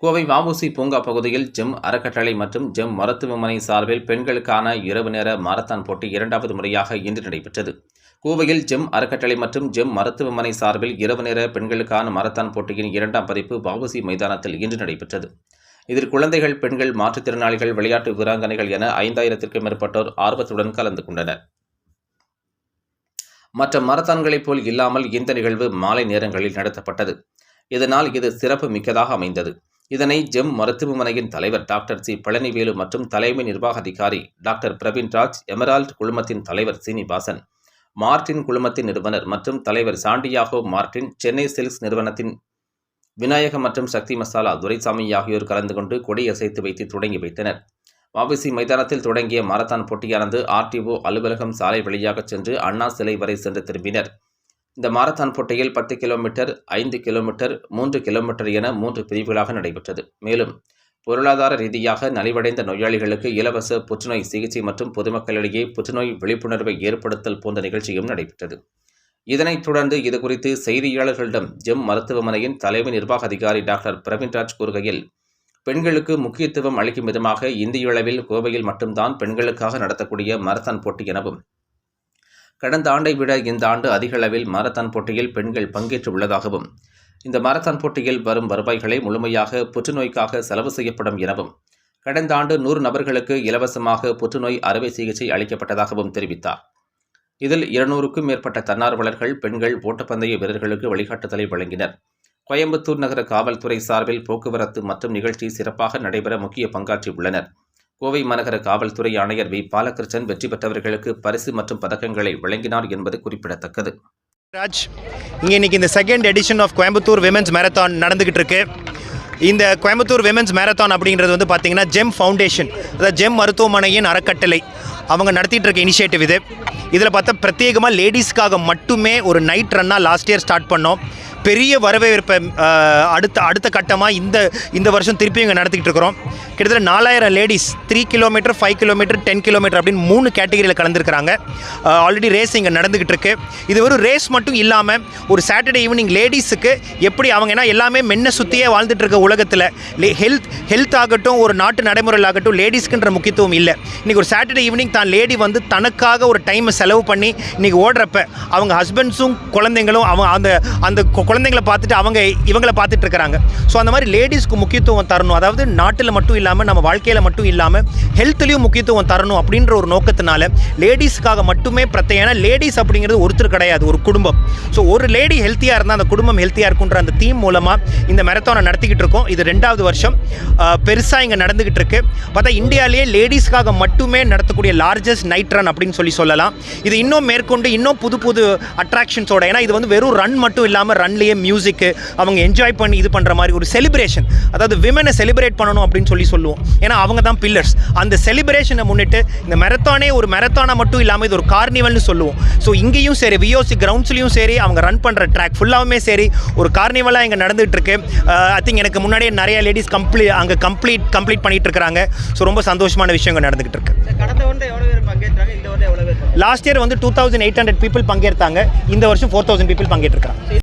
கோவை வ.உ.சி. பூங்கா பகுதியில் ஜெம் அறக்கட்டளை மற்றும் ஜெம் மருத்துவமனை சார்பில் பெண்களுக்கான இரவு நேர மாரத்தான் போட்டி இரண்டாவது முறையாக இன்று நடைபெற்றது. கோவையில் ஜெம் அறக்கட்டளை மற்றும் ஜெம் மருத்துவமனை சார்பில் இரவு நேர பெண்களுக்கான மாரத்தான் போட்டியின் இரண்டாம் பதிப்பு வ.உ.சி. மைதானத்தில் இன்று நடைபெற்றது. இதில் குழந்தைகள், பெண்கள், மாற்றுத்திறனாளிகள், விளையாட்டு வீராங்கனைகள் என 5000க்கும் மேற்பட்டோர் ஆர்வத்துடன் கலந்து கொண்டனர். மற்ற மாரத்தான்களைப் போல் இல்லாமல் இந்த நிகழ்வு மாலை நேரங்களில் நடத்தப்பட்டது. இதனால் இது சிறப்பு மிக்கதாக அமைந்தது. இதனை ஜெம் மருத்துவமனையின் தலைவர் டாக்டர் சி. பழனிவேலு மற்றும் தலைமை நிர்வாக அதிகாரி டாக்டர் பிரவீன்ராஜ், எமரால்ட் குழுமத்தின் தலைவர் சீனிவாசன், மார்டின் குழுமத்தின் நிறுவனர் மற்றும் தலைவர் சாண்டியாகோ மார்டின், சென்னை சில்க்ஸ் நிறுவனத்தின் விநாயகம் மற்றும் சக்தி மசாலா துரைசாமி ஆகியோர் கலந்து கொண்டு கொடியசைத்து வைத்து தொடங்கி வைத்தனர். வ.உ.சி. மைதானத்தில் தொடங்கிய மாரத்தான் போட்டியானது ஆர்டிஓ அலுவலகம் சாலை வழியாக சென்று அண்ணா சிலை வரை சென்று திரும்பினர். இந்த மாரத்தான் போட்டியில் 10 கிலோமீட்டர், 5 கிலோமீட்டர், 3 கிலோமீட்டர் என 3 பிரிவுகளாக நடைபெற்றது. மேலும் பொருளாதார ரீதியாக நலிவடைந்த நோயாளிகளுக்கு இலவச புற்றுநோய் சிகிச்சை மற்றும் பொதுமக்களிடையே புற்றுநோய் விழிப்புணர்வை ஏற்படுத்தல் போன்ற நிகழ்ச்சியும் நடைபெற்றது. இதனைத் தொடர்ந்து இதுகுறித்து செய்தியாளர்களிடம் ஜெம் மருத்துவமனையின் தலைமை நிர்வாக அதிகாரி டாக்டர் பிரவீன்ராஜ் கூறுகையில், பெண்களுக்கு முக்கியத்துவம் அளிக்கும் விதமாக இந்திய அளவில் கோவையில் மட்டும்தான் பெண்களுக்காக நடத்தக்கூடிய மாரத்தான் போட்டி எனவும், கடந்த ஆண்டை விட இந்த ஆண்டு அதிக அளவில் மாரத்தான் போட்டியில் பெண்கள் பங்கேற்று உள்ளதாகவும், இந்த மாரத்தான் போட்டியில் வரும் வருவாய்களை முழுமையாக புற்றுநோய்க்காக செலவு செய்யப்படும் எனவும், கடந்த ஆண்டு 100 நபர்களுக்கு இலவசமாக புற்றுநோய் அறுவை சிகிச்சை அளிக்கப்பட்டதாகவும் தெரிவித்தார். இதில் 200க்கும் மேற்பட்ட தன்னார்வலர்கள், பெண்கள், ஓட்டப்பந்தய வீரர்களுக்கு வழிகாட்டுதலை வழங்கினர். கோயம்புத்தூர் நகர காவல்துறை சார்பில் போக்குவரத்து மற்றும் நிகழ்ச்சி சிறப்பாக நடைபெற முக்கிய பங்காற்றி உள்ளனர். கோவை மாநகர காவல்துறை ஆணையர் வி. பாலகிருஷ்ணன் வெற்றி பெற்றவர்களுக்கு பரிசு மற்றும் பதக்கங்களை வழங்கினார் என்பது குறிப்பிடத்தக்கது. இன்னைக்கு இந்த second edition of Coimbatore women's marathon நடந்துகிட்டு இருக்கு. இந்த கோயம்புத்தூர் விமென்ஸ் மேரத்தான் அப்படிங்கிறது வந்து பார்த்தீங்கன்னா ஜெம் ஃபவுண்டேஷன், அதாவது ஜெம் மருத்துவமனையின் அறக்கட்டளை அவங்க நடத்திட்டு இருக்க இனிஷியேட்டிவ் இது. இதில் பார்த்தா பிரத்யேகமாக லேடிஸ்க்காக மட்டுமே ஒரு நைட் ரன்னாக லாஸ்ட் இயர் ஸ்டார்ட் பண்ணோம். பெரிய வரவேற்பை அடுத்த கட்டமாக இந்த வருஷம் திருப்பி இங்கே நடத்திக்கிட்டு இருக்கிறோம். கிட்டத்தட்ட 4000 லேடிஸ் 3 கிலோமீட்டர், 5 கிலோமீட்டர், 10 கிலோமீட்டர் அப்படின்னு 3 கேட்டகரியில் கலந்துருக்கிறாங்க. ஆல்ரெடி ரேஸ் இங்கே நடந்துக்கிட்டு இருக்கு. இது ஒரு ரேஸ் மட்டும் இல்லாமல் ஒரு சாட்டர்டே ஈவினிங் லேடிஸுக்கு எப்படி அவங்க ஏன்னா எல்லாமே மென்னை சுற்றியே வாழ்ந்துட்டு இருக்க உலகத்தில் ஹெல்த் ஆகட்டும், ஒரு நாட்டு நடைமுறையில் ஆகட்டும், லேடிஸ்க்குன்ற முக்கியத்துவம் இல்லை. இன்றைக்கி ஒரு சாட்டர்டே ஈவினிங் தான் லேடி வந்து தனக்காக ஒரு டைமை செலவு பண்ணி இன்றைக்கி ஓடுறப்ப அவங்க ஹஸ்பண்ட்ஸும் குழந்தைங்களும் அந்த குழந்தைங்களை பார்த்துட்டு இவங்களை பார்த்துட்டு இருக்கிறாங்க. ஸோ அந்த மாதிரி லேடிஸ்க்கு முக்கியத்துவம் தரணும், அதாவது நாட்டில் மட்டும் இல்லாமல் நம்ம வாழ்க்கையில் மட்டும் இல்லாமல் ஹெல்த்லேயும் முக்கியத்துவம் தரணும் அப்படின்ற ஒரு நோக்கத்தினால லேடிஸ்க்காக மட்டுமே ஏன்னா லேடிஸ் அப்படிங்கிறது ஒருத்தர் கிடையாது, ஒரு குடும்பம். ஸோ ஒரு லேடி ஹெல்த்தியாக இருந்தால் அந்த குடும்பம் ஹெல்த்தியாக இருக்குன்ற அந்த தீம் மூலமாக இந்த மேரத்தானை நடத்திக்கிட்டு இருக்கோம். இது 2வது வருஷம் பெருசாக இங்கே நடந்துக்கிட்டு இருக்கு. பார்த்தா இந்தியாவிலேயே லேடிஸ்க்காக மட்டுமே நடத்தக்கூடிய லார்ஜஸ்ட் நைட் ரன் அப்படின்னு சொல்லலாம். இது இன்னும் மேற்கொண்டு இன்னும் புது அட்ராக்ஷன்ஸோட, ஏன்னா இது வந்து வெறும் ரன் மட்டும் இல்லாமல் ரன்லேயே மியூசிக்கு அவங்க என்ஜாய் பண்ணி இது பண்ணுற மாதிரி ஒரு செலிப்ரேஷன், அதாவது விமனை செலிப்ரேட் பண்ணணும் அப்படின்னு சொல்லுவோம். ஏன்னா அவங்க தான் பில்லர்ஸ். அந்த செலிப்ரேஷனை முன்னிட்டு இந்த மேரத்தானே ஒரு மேரத்தானா மட்டும் இல்லாமல் இது ஒரு கார்னிவல்னு சொல்லுவோம். ஸோ இங்கேயும் சரி, விஓசி கிரவுண்ட்ஸ்லையும் சரி, அவங்க ரன் பண்ணுற ட்ராக் ஃபுல்லாகவுமே சரி ஒரு கார்னிவலாக இங்கே நடந்துகிட்டு இருக்கு. ஐ திங்க் எனக்கு முன்னாடியே நிறைய லேடிஸ் கம்ப்ளீட் பண்ணிட்டு இருக்கிறாங்க. ஸோ ரொம்ப சந்தோஷமான விஷயம் இங்கே நடந்துகிட்டு இருக்கு. லாஸ்ட் இயர் வந்து 2800 பீப்புள் பங்கேற்றாங்க. இந்த வருஷம் 4000 பீப்புள் பங்கேற்றிருக்காங்க.